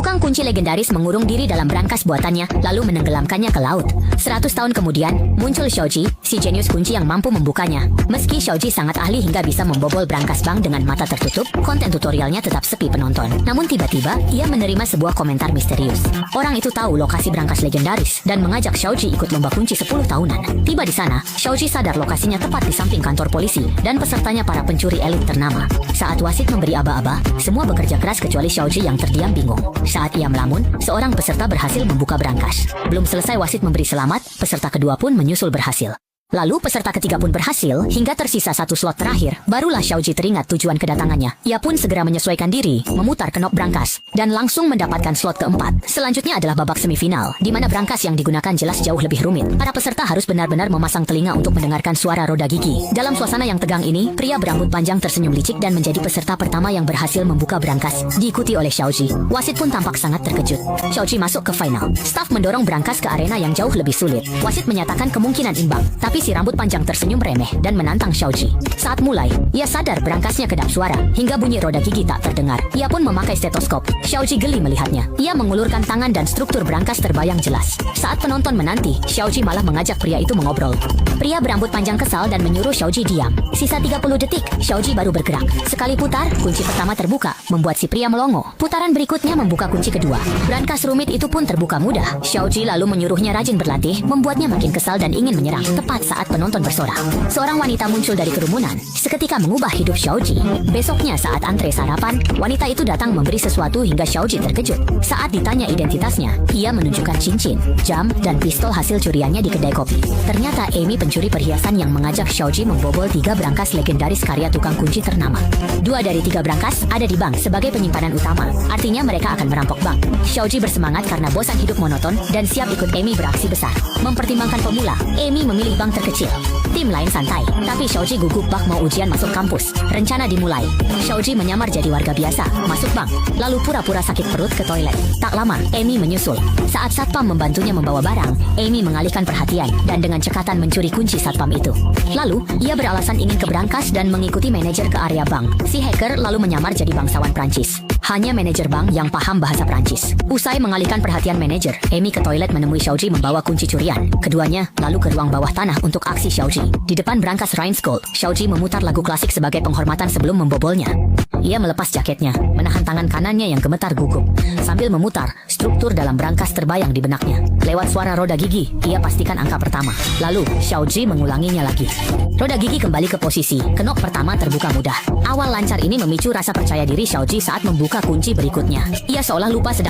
Tukang kunci legendaris mengurung diri dalam brankas buatannya, lalu menenggelamkannya ke laut. 100 tahun kemudian, muncul Xiaoji, si jenius kunci yang mampu membukanya. Meski Xiaoji sangat ahli hingga bisa membobol brankas bank dengan mata tertutup, konten tutorialnya tetap sepi penonton. Namun tiba-tiba, ia menerima sebuah komentar misterius. Orang itu tahu lokasi brankas legendaris dan mengajak Xiaoji ikut lomba kunci 10 tahunan. Tiba di sana, Xiaoji sadar lokasinya tepat di samping kantor polisi dan pesertanya para pencuri elit ternama. Saat wasit memberi aba-aba, semua bekerja keras kecuali Xiaoji yang terdiam bingung. Saat ia melamun, seorang peserta berhasil membuka brankas. Belum selesai wasit memberi selamat, peserta kedua pun menyusul berhasil. Lalu peserta ketiga pun berhasil, hingga tersisa satu slot terakhir. Barulah Xiaoji teringat tujuan kedatangannya. Ia pun segera menyesuaikan diri, memutar kenop brankas, dan langsung mendapatkan slot keempat. Selanjutnya adalah babak semifinal, di mana brankas yang digunakan jelas jauh lebih rumit. Para peserta harus benar-benar memasang telinga untuk mendengarkan suara roda gigi. Dalam suasana yang tegang ini, pria berambut panjang tersenyum licik dan menjadi peserta pertama yang berhasil membuka brankas, diikuti oleh Xiaoji. Wasit pun tampak sangat terkejut. Xiaoji masuk ke final. Staf mendorong brankas ke arena yang jauh lebih sulit. Wasit menyatakan kemungkinan imbang, tapi si rambut panjang tersenyum remeh dan menantang Xiaoji. Saat mulai, ia sadar brankasnya kedap suara, hingga bunyi roda gigi tak terdengar. Ia pun memakai stetoskop. Xiaoji geli melihatnya. Ia mengulurkan tangan dan struktur brankas terbayang jelas. Saat penonton menanti, Xiaoji malah mengajak pria itu mengobrol. Pria berambut panjang kesal dan menyuruh Xiaoji diam. Sisa 30 detik, Xiaoji baru bergerak. Sekali putar, kunci pertama terbuka, membuat si pria melongo. Putaran berikutnya membuka kunci kedua. Brankas rumit itu pun terbuka mudah. Xiaoji lalu menyuruhnya rajin berlatih, membuatnya makin kesal dan ingin menyerang. Tepat saat penonton bersorak, seorang wanita muncul dari kerumunan, seketika mengubah hidup Xiaoji. Besoknya saat antre sarapan, wanita itu datang memberi sesuatu hingga Xiaoji terkejut. Saat ditanya identitasnya, ia menunjukkan cincin, jam, dan pistol hasil curiannya di kedai kopi. Ternyata Amy pencuri perhiasan yang mengajak Xiaoji membobol 3 brankas legendaris karya tukang kunci ternama. 2 dari 3 brankas ada di bank sebagai penyimpanan utama, artinya mereka akan merampok bank. Xiaoji bersemangat karena bosan hidup monoton dan siap ikut Amy beraksi besar. Mempertimbangkan pemula, Amy memilih bank terkecil. Tim lain santai, tapi Xiaoji gugup bak mau ujian masuk kampus. Rencana dimulai. Xiaoji menyamar jadi warga biasa, masuk bank, lalu pura-pura sakit perut ke toilet. Tak lama, Amy menyusul. Saat satpam membantunya membawa barang, Amy mengalihkan perhatian dan dengan cekatan mencuri kunci satpam itu. Lalu, ia beralasan ingin ke brankas dan mengikuti manajer ke area bank. Si hacker lalu menyamar jadi bangsawan Prancis. Hanya manajer bank yang paham bahasa Prancis. Usai mengalihkan perhatian manajer, Amy ke toilet menemui Xiaoji membawa kunci curian. Keduanya lalu ke ruang bawah tanah untuk aksi Xiaoji. Di depan brankas Rheingold, Xiaoji memutar lagu klasik sebagai penghormatan sebelum membobolnya. Ia melepas jaketnya, menahan tangan kanannya yang gemetar gugup. Sambil memutar, struktur dalam brankas terbayang di benaknya. Lewat suara roda gigi, ia pastikan angka pertama. Lalu, Xiaoji mengulanginya lagi. Roda gigi kembali ke posisi, kenop pertama terbuka mudah. Awal lancar ini memicu rasa percaya diri Xiaoji saat membuka kunci berikutnya. Ia seolah lupa sedang